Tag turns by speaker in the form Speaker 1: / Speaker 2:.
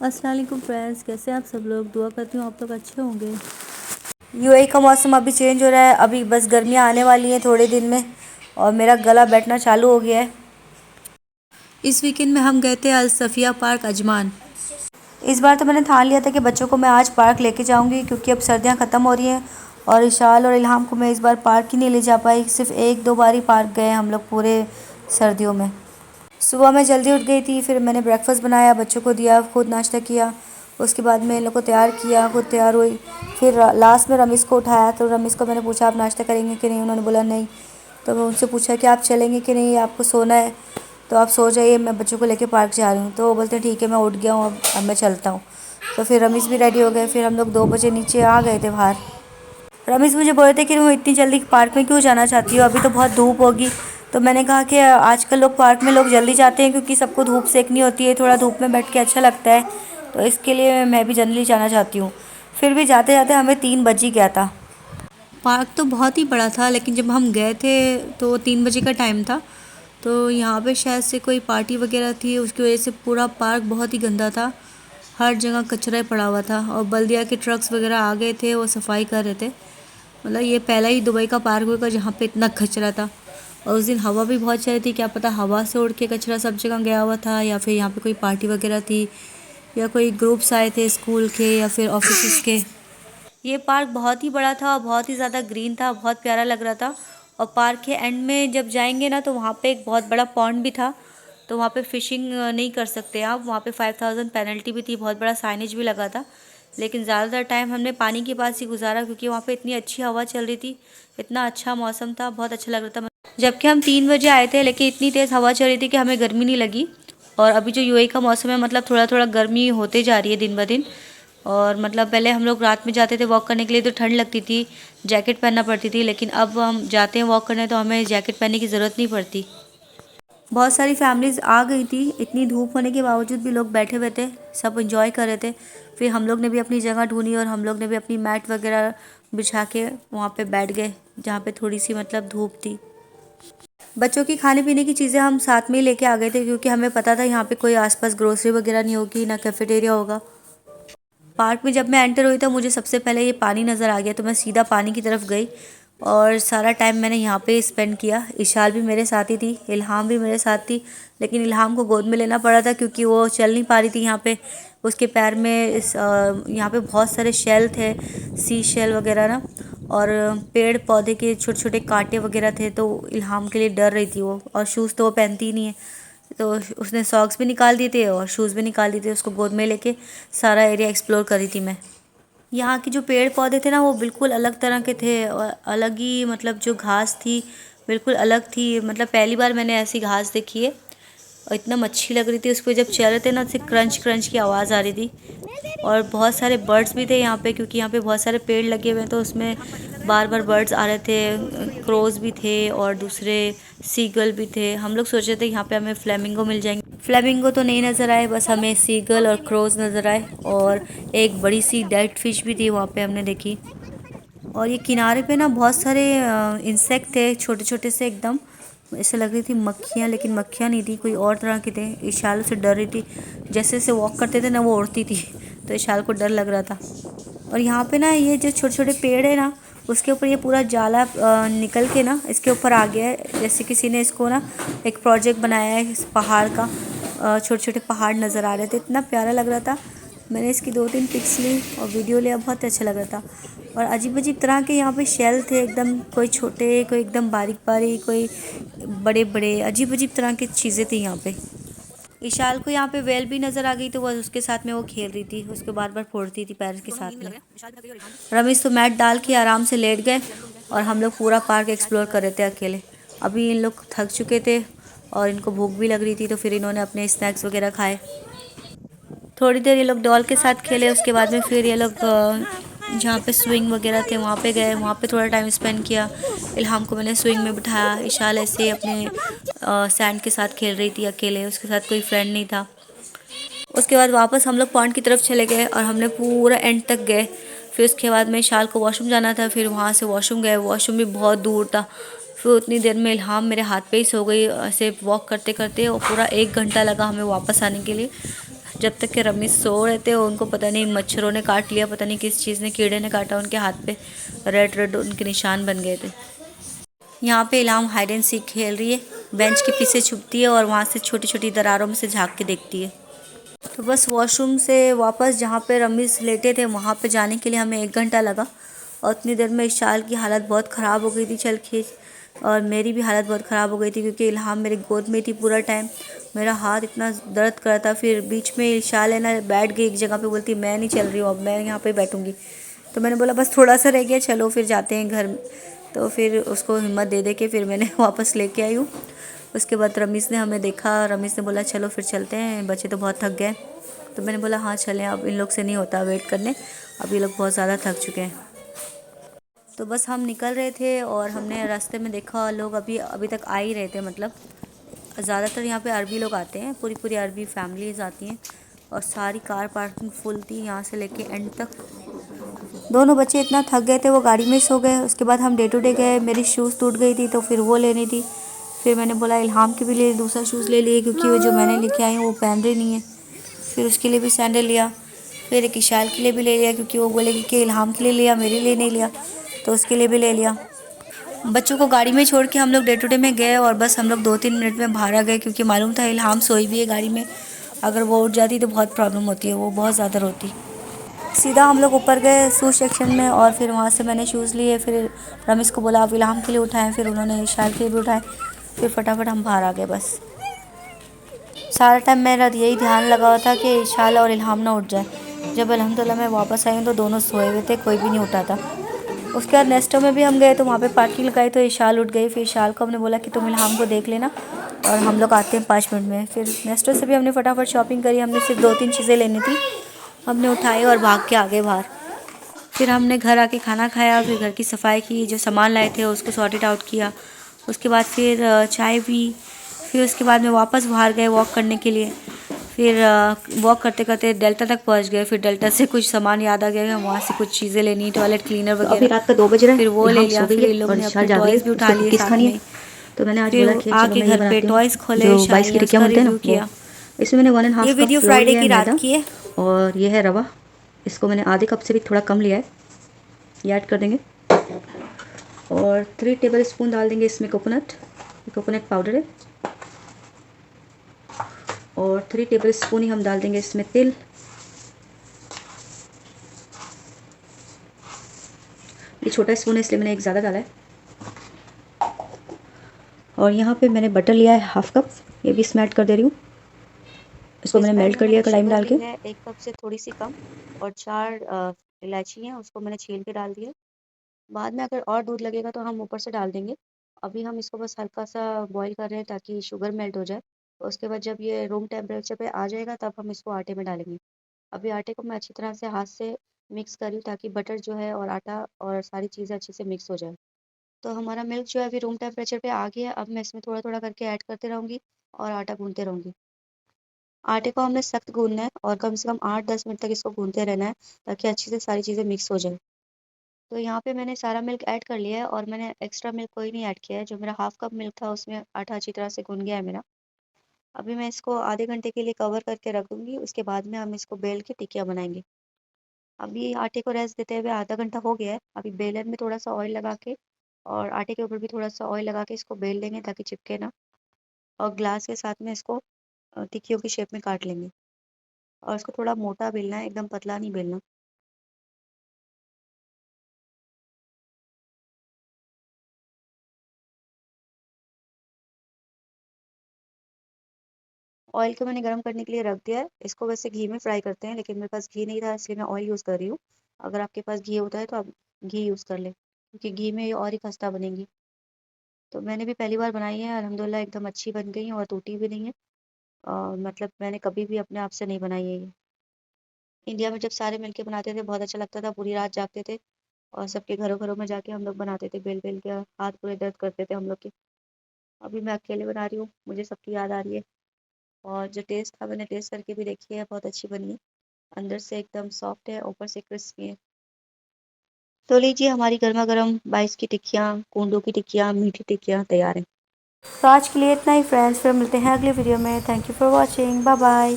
Speaker 1: अस्सलाम वालेकुम फ्रेंड्स, कैसे हैं आप सब लोग। दुआ करती हूँ आप लोग अच्छे होंगे।
Speaker 2: यूएई का मौसम अभी चेंज हो रहा है। अभी बस गर्मियाँ आने वाली हैं थोड़े दिन में और मेरा गला बैठना चालू हो गया है।
Speaker 1: इस वीकेंड में हम गए थे अल सफ़िया पार्क अजमान।
Speaker 2: इस बार तो मैंने ठान लिया था कि बच्चों को मैं आज पार्क लेके जाऊंगी क्योंकि अब सर्दियाँ ख़त्म हो रही हैं और इशाल और इल्हाम को मैं इस बार पार्क ही नहीं ले जा पाई। सिर्फ एक दो बार ही पार्क गए हम लोग पूरे सर्दियों में। सुबह मैं जल्दी उठ गई थी, फिर मैंने ब्रेकफास्ट बनाया, बच्चों को दिया, खुद नाश्ता किया। उसके बाद मैं इन लोग को तैयार किया, खुद तैयार हुई। फिर लास्ट में रमीज़ को उठाया तो रमीज़ को मैंने पूछा आप नाश्ता करेंगे कि नहीं। उन्होंने बोला नहीं। तो मैं उनसे पूछा कि आप चलेंगे कि नहीं, आपको सोना है तो आप सो जाइए, मैं बच्चों को लेके पार्क जा रही हूँ। तो वो बोलते हैं ठीक है मैं उठ गया हूँ, अब मैं चलता हूँ। तो फिर रमीज़ भी रेडी हो गए। फिर हम लोग 2 बजे नीचे आ गए थे बाहर। रमीज़ मुझे बोल रहे थे कि तुम इतनी जल्दी पार्क में क्यों जाना चाहती हो, अभी तो बहुत धूप होगी। तो मैंने कहा कि आजकल लोग पार्क में लोग जल्दी जाते हैं क्योंकि सबको धूप सेकनी होती है, थोड़ा धूप में बैठ के अच्छा लगता है, तो इसके लिए मैं भी जल्दी जाना चाहती हूँ। फिर भी जाते जाते हमें 3 बज ही गया था।
Speaker 1: पार्क तो बहुत ही बड़ा था, लेकिन जब हम गए थे तो 3 बजे का टाइम था। तो यहाँ पे शायद से कोई पार्टी वगैरह थी, उसकी वजह से पूरा पार्क बहुत ही गंदा था। हर जगह कचरा ही पड़ा हुआ था और बल्दिया के ट्रक्स वगैरह आ गए थे, वो सफाई कर रहे थे। मतलब ये पहला ही दुबई का पार्क होगा जहाँ पे इतना कचरा था। और उस दिन हवा भी बहुत चल रही थी, क्या पता हवा से उड़ के कचरा सब जगह गया हुआ था या फिर यहाँ पे कोई पार्टी वगैरह थी या कोई ग्रुप्स आए थे स्कूल के या फिर ऑफिस के। ये पार्क बहुत ही बड़ा था और बहुत ही ज़्यादा ग्रीन था, बहुत प्यारा लग रहा था। और पार्क के एंड में जब जाएंगे ना तो वहाँ पे एक बहुत बड़ा पॉन्ड भी था, तो वहाँ पे फ़िशिंग नहीं कर सकते आप। वहाँ पे 5000 पेनल्टी भी थी, बहुत बड़ा साइनेज भी लगा था। लेकिन ज़्यादातर टाइम हमने पानी के पास ही गुजारा क्योंकि वहाँ पे इतनी अच्छी हवा चल रही थी, इतना अच्छा मौसम था, बहुत अच्छा लग रहा था। जबकि हम 3 बजे आए थे लेकिन इतनी तेज़ हवा चल रही थी कि हमें गर्मी नहीं लगी। और अभी जो यूएई का मौसम है, मतलब थोड़ा थोड़ा गर्मी होते जा रही है दिन ब दिन। और मतलब पहले हम लोग रात में जाते थे वॉक करने के लिए तो ठंड लगती थी, जैकेट पहनना पड़ती थी, लेकिन अब हम जाते हैं वॉक करने तो हमें जैकेट पहनने की ज़रूरत नहीं पड़ती। बहुत सारी फैमिलीज़ आ गई थी, इतनी धूप होने के बावजूद भी लोग बैठे हुए थे, सब इंजॉय कर रहे थे। फिर हम लोग ने भी अपनी जगह ढूंढी और हम लोग ने भी अपनी मैट वगैरह बिछा के वहाँ पे बैठ गए जहाँ पे थोड़ी सी मतलब धूप थी। बच्चों की खाने पीने की चीज़ें हम साथ में ही लेके आ गए थे क्योंकि हमें पता था यहाँ पे कोई आसपास ग्रोसरी वगैरह नहीं होगी, ना कैफेटेरिया होगा। पार्क में जब मैं एंटर हुई तो मुझे सबसे पहले ये पानी नज़र आ गया, तो मैं सीधा पानी की तरफ गई और सारा टाइम मैंने यहाँ पे स्पेंड किया। इशाल भी मेरे साथ ही थी, इल्हाम भी मेरे साथ थी, लेकिन इल्हाम को गोद में लेना पड़ा था क्योंकि वो चल नहीं पा रही थी। यहाँ पे उसके पैर में यहाँ पे बहुत सारे शेल थे, सी शेल वगैरह ना, और पेड़ पौधे के छोटे छोटे कांटे वगैरह थे, तो इल्हाम के लिए डर रही थी वो। और शूज़ तो वो पहनती ही नहीं है, तो उसने सॉक्स भी निकाल दिए थे और शूज़ भी निकाल दिए थे। उसको गोद में लेके सारा एरिया एक्सप्लोर करी थी मैं। यहाँ के जो पेड़ पौधे थे ना वो बिल्कुल अलग तरह के थे और अलग ही, मतलब जो घास थी बिल्कुल अलग थी। मतलब पहली बार मैंने ऐसी घास देखी है और इतना अच्छी लग रही थी। उस पर जब चल रहे थे ना, उससे क्रंच क्रंच की आवाज़ आ रही थी। और बहुत सारे बर्ड्स भी थे यहाँ पे क्योंकि यहाँ पे बहुत सारे पेड़ लगे हुए हैं, तो उसमें बार बार बर्ड्स आ रहे थे। क्रोज भी थे और दूसरे सीगल भी थे। हम लोग सोच रहे थे यहाँ पे हमें फ्लेमिंगो मिल जाएंगे, फ्लेमिंगो तो नहीं नज़र आए, बस हमें सीगल और क्रोज नज़र आए। और एक बड़ी सी डेड फिश भी थी वहाँ पे हमने देखी। और ये किनारे पे ना बहुत सारे इंसेक्ट थे, छोटे छोटे से एकदम, ऐसे लग रही थी मक्खियाँ, लेकिन मक्खियाँ नहीं थी, कोई और तरह के थे। इशाल से डर रही थी, जैसे जैसे वॉक करते थे ना वो उड़ती थी, तो इशाल को डर लग रहा था। और यहाँ पे ना ये जो छोटे छोटे पेड़ है ना, उसके ऊपर ये पूरा जाला निकल के ना इसके ऊपर आ गया है, जैसे किसी ने इसको ना एक प्रोजेक्ट बनाया है इस पहाड़ का। छोटे छोटे पहाड़ नज़र आ रहे थे, इतना प्यारा लग रहा था। मैंने इसकी 2-3 पिक्स ली और वीडियो लिया, बहुत अच्छा लग रहा था। और अजीब अजीब तरह के यहाँ पे शेल थे एकदम, कोई छोटे, कोई एकदम बारीक बारीक, कोई बड़े बड़े, अजीब अजीब तरह की चीज़ें थी यहाँ पे। इशाल को यहाँ पे वेल भी नज़र आ गई, तो वह उसके साथ में वो खेल रही थी, उसको बार बार फोड़ती थी पैर के साथ में। रमेश तो मैट डाल के आराम से लेट गए और हम लोग पूरा पार्क एक्सप्लोर कर रहे थे अकेले। अभी इन लोग थक चुके थे और इनको भूख भी लग रही थी, तो फिर इन्होंने अपने स्नैक्स वगैरह खाए। थोड़ी देर ये लोग डॉल के साथ खेले, उसके बाद में फिर ये लोग जहाँ पे स्विंग वगैरह थे वहाँ पे गए, वहाँ पे थोड़ा टाइम स्पेंड किया। इल्हाम को मैंने स्विंग में बिठाया, इशाल ऐसे ही अपने सैंड के साथ खेल रही थी अकेले, उसके साथ कोई फ्रेंड नहीं था। उसके बाद वापस हम लोग पॉन्ड की तरफ चले गए और हमने पूरा एंड तक गए। फिर उसके बाद में इशाल को वॉशरूम जाना था, फिर वहाँ से वॉशरूम गए, वॉशरूम भी बहुत दूर था। फिर उतनी देर में इल्हाम मेरे हाथ पे ही सो गई ऐसे वॉक करते करते, और पूरा 1 घंटा लगा हमें वापस आने के लिए। जब तक कि रमीज सो रहे थे उनको पता नहीं मच्छरों ने काट लिया, पता नहीं किस चीज़ ने, कीड़े ने काटा, उनके हाथ पे रेड रेड उनके निशान बन गए थे। यहाँ पे इलाम हाइड एंड सीक खेल रही है, बेंच के पीछे छुपती है और वहाँ से छोटी छोटी दरारों में से झाँक के देखती है। तो बस वॉशरूम से वापस जहाँ पे रमीज लेटे थे वहाँ पे जाने के लिए हमें 1 घंटा लगा, और उतनी देर में इशाल की हालत बहुत ख़राब हो गई थी चल खींच, और मेरी भी हालत बहुत ख़राब हो गई थी क्योंकि इल्हाम मेरी गोद में थी पूरा टाइम। मेरा हाथ इतना दर्द कर रहा था, फिर बीच में इशाल है ना बैठ गई एक जगह पे, बोलती मैं नहीं चल रही हूँ, अब मैं यहाँ पे बैठूँगी। तो मैंने बोला बस थोड़ा सा रह गया, चलो फिर जाते हैं घर। तो फिर उसको हिम्मत दे के फिर मैंने वापस लेके आई हूँ। उसके बाद रमीज़ ने हमें देखा, रमीज़ ने बोला चलो फिर चलते हैं, बच्चे तो बहुत थक गए। तो मैंने बोला हाँ चलें, अब इन लोग से नहीं होता वेट करने, अब ये लोग बहुत ज़्यादा थक चुके हैं। तो बस हम निकल रहे थे और हमने रास्ते में देखा लोग अभी तक आ ही रहे थे, मतलब ज़्यादातर यहाँ पे अरबी लोग आते हैं, पूरी पूरी अरबी फैमिलीज आती हैं, और सारी कार पार्किंग फुल थी यहाँ से लेके एंड तक। दोनों बच्चे इतना थक गए थे वो गाड़ी में सो गए। उसके बाद हम डे टू डे गए, मेरी शूज़ टूट गई थी तो फिर वो लेनी थी। फिर मैंने बोला इल्हाम के भी लिए दूसरा शूज़ ले लिए क्योंकि वो जो मैंने लेके आई हूँ वो पहन रही नहीं है। फिर उसके लिए भी सैंडल लिया, फिर एक इशाल के लिए भी ले लिया क्योंकि वो बोलेगी कि इल्हाम के लिए लिया मेरे लिए नहीं लिया, तो उसके लिए भी ले लिया। बच्चों को गाड़ी में छोड़ के हम लोग डे टू डे में गए और बस हम लोग 2-3 मिनट में बाहर आ गए क्योंकि मालूम था इल्हाम सोई भी है गाड़ी में, अगर वो उठ जाती तो बहुत प्रॉब्लम होती है, वो बहुत ज़्यादा रोती। सीधा हम लोग ऊपर गए शूज़ सेक्शन में और फिर वहाँ से मैंने शूज़ लिए। फिर रमीज़ को बोला आप इल्हाम के लिए उठाएं, फिर उन्होंने इशाल के लिए भी उठाए, फिर फटाफट हम बाहर आ गए। बस सारा टाइम मेरा यही ध्यान लगा हुआ था कि इशाल और इल्हाम ना उठ जाए। जब अल्हम्दुलिल्लाह मैं वापस आई हूँ तो दोनों सोए हुए थे, कोई भी नहीं उठा था। उसके बाद नेस्टो में भी हम गए तो वहाँ पे पार्किंग लगाई तो इशाल उठ गई। फिर इशाल को हमने बोला कि तुम इल्हाम को देख लेना और हम लोग आते हैं 5 मिनट में। फिर नेस्टो से भी हमने फटाफट शॉपिंग करी, हमने सिर्फ 2-3 चीज़ें लेनी थी, हमने उठाई और भाग के आगे बाहर। फिर हमने घर आके खाना खाया, फिर घर की सफाई की, जो सामान लाए थे उसको सॉर्टेड आउट किया। उसके बाद फिर चाय पी, फिर उसके बाद में वापस बाहर गए वॉक करने के लिए। फिर वॉक करते करते डेल्टा तक पहुंच गए। फिर डेल्टा से कुछ सामान याद आ गया, वहाँ से कुछ चीज़ें लेनी, टॉयलेट क्लीनर
Speaker 2: तो अभी
Speaker 1: वगैरह,
Speaker 2: रात का 2 बज रहा है,
Speaker 1: फिर वो ले लिया।
Speaker 2: सो गई
Speaker 1: फिर
Speaker 2: है
Speaker 1: इन लोग
Speaker 2: और
Speaker 1: ने
Speaker 2: इशाल
Speaker 1: अपने
Speaker 2: जाग रही
Speaker 1: टॉयज़
Speaker 2: है,
Speaker 1: भी उठा
Speaker 2: उसको
Speaker 1: लिए
Speaker 2: कुकीज़
Speaker 1: साथ
Speaker 2: खानी है।
Speaker 1: में।
Speaker 2: तो मैंने आज
Speaker 1: फिर
Speaker 2: बोला कि चलो
Speaker 1: आके
Speaker 2: मैं ये
Speaker 1: घर पे
Speaker 2: बनाती हूँ
Speaker 1: टॉयज़ खोले,
Speaker 2: जो 22 की टिक्कियाँ
Speaker 1: उसका
Speaker 2: बनते हैं ना
Speaker 1: रिव्यू
Speaker 2: वो।
Speaker 1: किया।
Speaker 2: इसमें मैंने 1.5
Speaker 1: ये
Speaker 2: कप
Speaker 1: वीडियो
Speaker 2: फ्लोर
Speaker 1: फ्राइडे
Speaker 2: लिया
Speaker 1: की
Speaker 2: है
Speaker 1: रात
Speaker 2: मैदा,
Speaker 1: की है।
Speaker 2: और ये है रवा, इसको मैंने आधे कप से भी थोड़ा कम लिया है, ये ऐड कर देंगे। और 3 टेबल स्पून डाल देंगे इसमें कोकोनट पाउडर है, और 3 टेबल स्पून ही हम डाल देंगे इसमें तेल। ये छोटा स्पून है इसलिए मैंने एक ज़्यादा डाला है। और यहाँ पे मैंने बटर लिया है 1/2 कप, ये भी इसमें ऐड कर दे रही हूँ। इसको मैंने मेल्ट कर लिया कढ़ाई में डाल के।
Speaker 3: 1 कप से थोड़ी सी कम, और 4 इलायची हैं, उसको मैंने छील के डाल दिया। बाद में अगर और दूध लगेगा तो हम ऊपर से डाल देंगे। अभी हम इसको बस हल्का सा बॉईल कर रहे हैं ताकि शुगर मेल्ट हो जाए। तो उसके बाद जब ये रूम टेम्परेचर पे आ जाएगा तब हम इसको आटे में डालेंगे। अभी आटे को मैं अच्छी तरह से हाथ से मिक्स कर रही हूँ ताकि बटर जो है और आटा और सारी चीज़ें अच्छे से मिक्स हो जाए। तो हमारा मिल्क जो है अभी रूम टेम्परेचर पे आ गया है। अब मैं इसमें थोड़ा थोड़ा करके ऐड करते रहूँगी और आटा गूंथते रहूँगी। आटे को हमने सख्त गूंदना है और कम से कम 8-10 मिनट तक इसको गूंथते रहना है ताकि अच्छे से सारी चीज़ें मिक्स हो जाए। तो यहाँ पे मैंने सारा मिल्क ऐड कर लिया है और मैंने एक्स्ट्रा मिल्क कोई नहीं ऐड किया है। जो मेरा 1/2 कप मिल्क था उसमें आटा अच्छी तरह से गूंथ गया है मेरा। अभी मैं इसको आधे घंटे के लिए कवर करके रख दूँगी, उसके बाद में हम इसको बेल के टिकिया बनाएँगे। अभी आटे को रेस्ट देते हुए आधा घंटा हो गया है। अभी बेलन में थोड़ा-सा ऑयल लगा के और आटे के ऊपर भी थोड़ा-सा ऑयल लगा के इसको बेल लेंगे ताकि चिपके ना, और ग्लास के साथ में इसको टिक्कियों की शेप में काट लेंगे। और इसको थोड़ा मोटा बेलना है, एकदम पतला नहीं बेलना। ऑयल को मैंने गरम करने के लिए रख दिया है। इसको वैसे घी में फ्राई करते हैं लेकिन मेरे पास घी नहीं था इसलिए मैं ऑयल यूज़ कर रही हूँ। अगर आपके पास घी होता है तो आप घी यूज़ कर लें क्योंकि घी में ये और ही खस्ता बनेंगी। तो मैंने भी पहली बार बनाई है, अल्हम्दुलिल्लाह एकदम अच्छी बन गई हैं और टूटी भी नहीं है। मतलब मैंने कभी भी अपने आप से नहीं बनाई है ये। इंडिया में जब सारे मिलके बनाते थे बहुत अच्छा लगता था, पूरी रात जागते थे और सबके घरों घरों में जाके हम लोग बनाते थे बेल बेल के, हाथ पूरे दर्द करते थे हम लोग के। अभी मैं अकेले बना रही हूँ, मुझे सबकी याद आ रही है। और जो टेस्ट था मैंने टेस्ट करके भी देखी है, बहुत अच्छी बनी है। अंदर से एकदम सॉफ्ट है, ऊपर से क्रिस्पी है। तो लीजिए हमारी गर्मा गर्म 22 की टिक्कियाँ, कूंडों की टिक्कियाँ, मीठी टिक्कियाँ तैयार हैं।
Speaker 2: तो आज के लिए इतना ही फ्रेंड्स, फिर मिलते हैं अगले वीडियो में। Thank you for watching, bye bye.